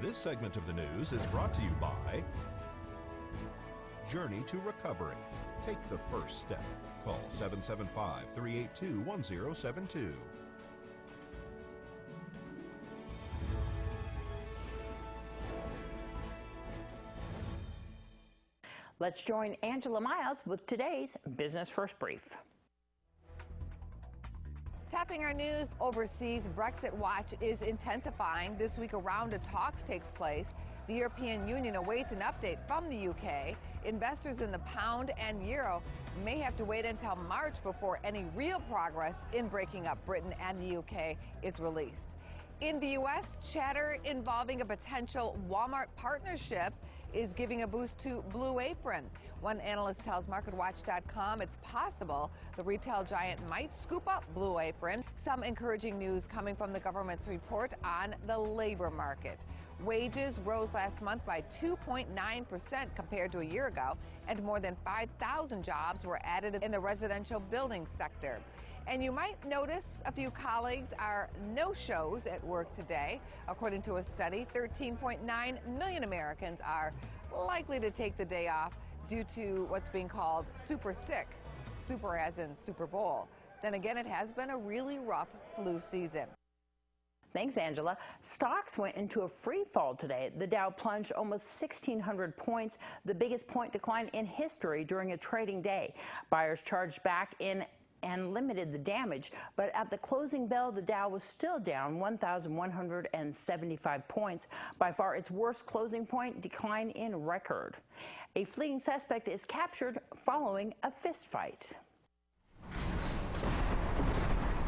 This segment of the news is brought to you by Journey to Recovery. Take the first step. Call 775-382-1072. Let's join Angela Miles with today's Business First Brief. Tapping our news overseas, Brexit watch is intensifying. This week, a round of talks takes place. The European Union awaits an update from the UK. Investors in the pound and euro may have to wait until March before any real progress in breaking up Britain and the UK is released. In the U.S., chatter involving a potential Walmart partnership is giving a boost to Blue Apron. One analyst tells MarketWatch.com it's possible the retail giant might scoop up Blue Apron. Some encouraging news coming from the government's report on the labor market. Wages rose last month by 2.9% compared to a year ago, and more than 5,000 jobs were added in the residential building sector. And you might notice a few colleagues are no-shows at work today. According to a study, 13.9 million Americans are likely to take the day off due to what's being called super sick, super as in Super Bowl. Then again, it has been a really rough flu season. Thanks, Angela. Stocks went into a free fall today. The Dow plunged almost 1,600 points, the biggest point decline in history during a trading day. Buyers charged back in and limited the damage, but at the closing bell, the Dow was still down 1,175 points, by far its worst closing point decline in record. A fleeing suspect is captured following a fistfight.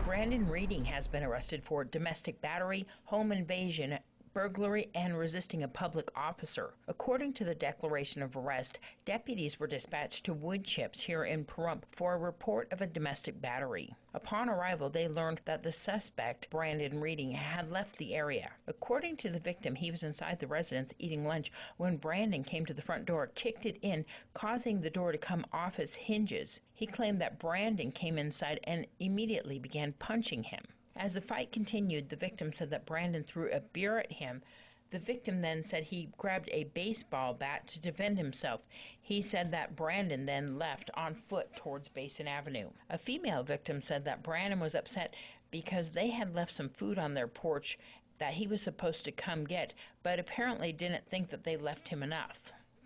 Brandon Reading has been arrested for domestic battery, home invasion, burglary, and resisting a public officer. According to the declaration of arrest, deputies were dispatched to Wood Chips here in Pahrump for a report of a domestic battery. Upon arrival, they learned that the suspect, Brandon Reading, had left the area. According to the victim, he was inside the residence eating lunch when Brandon came to the front door, kicked it in, causing the door to come off its hinges. He claimed that Brandon came inside and immediately began punching him. As the fight continued, the victim said that Brandon threw a beer at him. The victim then said he grabbed a baseball bat to defend himself. He said that Brandon then left on foot towards Basin Avenue. A female victim said that Brandon was upset because they had left some food on their porch that he was supposed to come get, but apparently didn't think that they left him enough.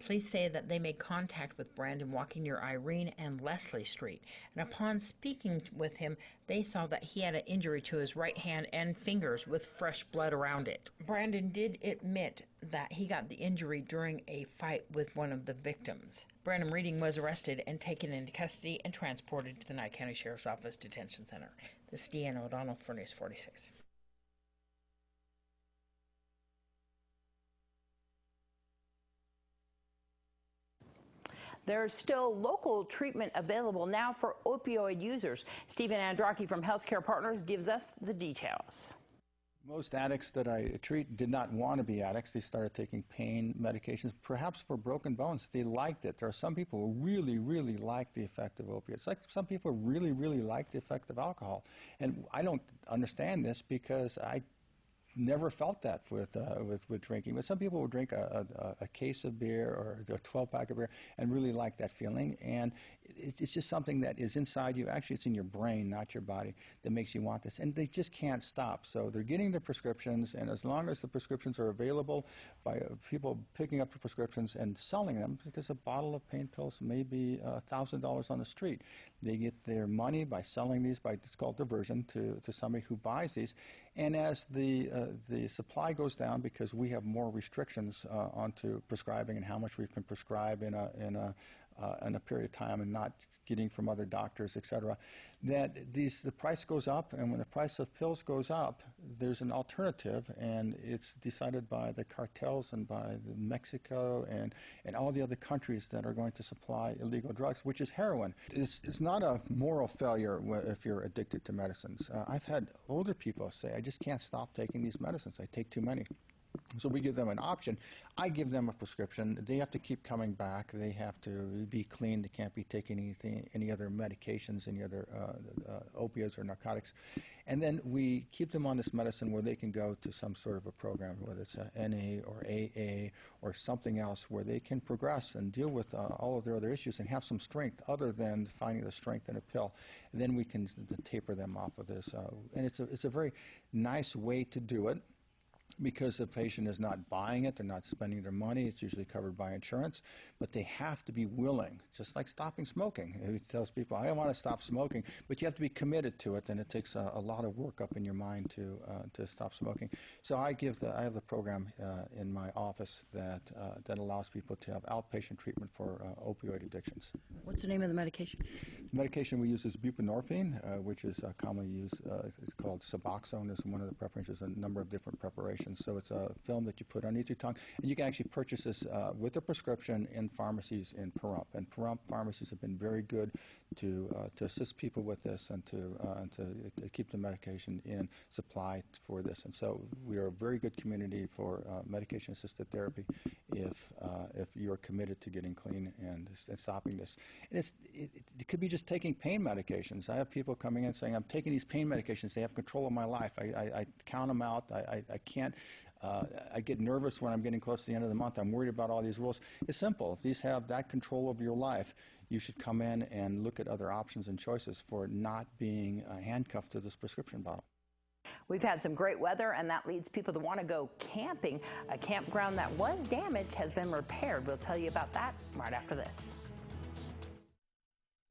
Police say that they made contact with Brandon walking near Irene and Leslie Street, and upon speaking with him, they saw that he had an injury to his right hand and fingers with fresh blood around it. Brandon did admit that he got the injury during a fight with one of the victims. Brandon Reading was arrested and taken into custody and transported to the Nye County Sheriff's Office Detention Center. This is Deanna O'Donnell for News 46. There's still local treatment available now for opioid users. Stephen Andraki from Healthcare Partners gives us the details. Most addicts that I treat did not want to be addicts. They started taking pain medications, perhaps for broken bones. They liked it. There are some people who really, really like the effect of opiates. Like some people really, really like the effect of alcohol. And I don't understand this because I never felt that with drinking. But some people will drink a case of beer or a 12-pack of beer and really like that feeling. And it's just something that is inside you. Actually, it's in your brain, not your body, that makes you want this. And they just can't stop. So they're getting the prescriptions, and as long as the prescriptions are available by people picking up the prescriptions and selling them, because a bottle of pain pills may be $1,000 on the street. They get their money by selling these, by it's called diversion, to somebody who buys these. And as the supply goes down, because we have more restrictions onto prescribing and how much we can prescribe in a period of time and not getting from other doctors, et cetera, that the price goes up, and when the price of pills goes up, there's an alternative, and it's decided by the cartels and by Mexico and all the other countries that are going to supply illegal drugs, which is heroin. It's not a moral failure if you're addicted to medicines. I've had older people say, I just can't stop taking these medicines. I take too many. So we give them an option. I give them a prescription. They have to keep coming back. They have to be clean. They can't be taking any other medications, any other opioids or narcotics. And then we keep them on this medicine where they can go to some sort of a program, whether it's a NA or AA or something else, where they can progress and deal with all of their other issues and have some strength other than finding the strength in a pill. And then we can taper them off of this. And it's a very nice way to do it, because the patient is not buying it, they're not spending their money, it's usually covered by insurance, but they have to be willing, just like stopping smoking. It tells people, I want to stop smoking, but you have to be committed to it, and it takes a lot of work up in your mind to stop smoking. So I have the program in my office that allows people to have outpatient treatment for opioid addictions. What's the name of the medication? The medication we use is buprenorphine, which is commonly used. It's called Suboxone is one of the preparations. There's a number of different preparations. So it's a film that you put underneath your tongue, and you can actually purchase this with a prescription in pharmacies in Pahrump. And Pahrump pharmacies have been very good to assist people with this and to keep the medication in supply for this. And so we are a very good community for medication-assisted therapy if you're committed to getting clean and stopping this. And it could be just taking pain medications. I have people coming in saying, I'm taking these pain medications. They have control of my life. I count them out. I can't. I get nervous when I'm getting close to the end of the month. I'm worried about all these rules. It's simple. If these have that control over your life, you should come in and look at other options and choices for not being handcuffed to this prescription bottle. We've had some great weather, and that leads people to want to go camping. A campground that was damaged has been repaired. We'll tell you about that right after this.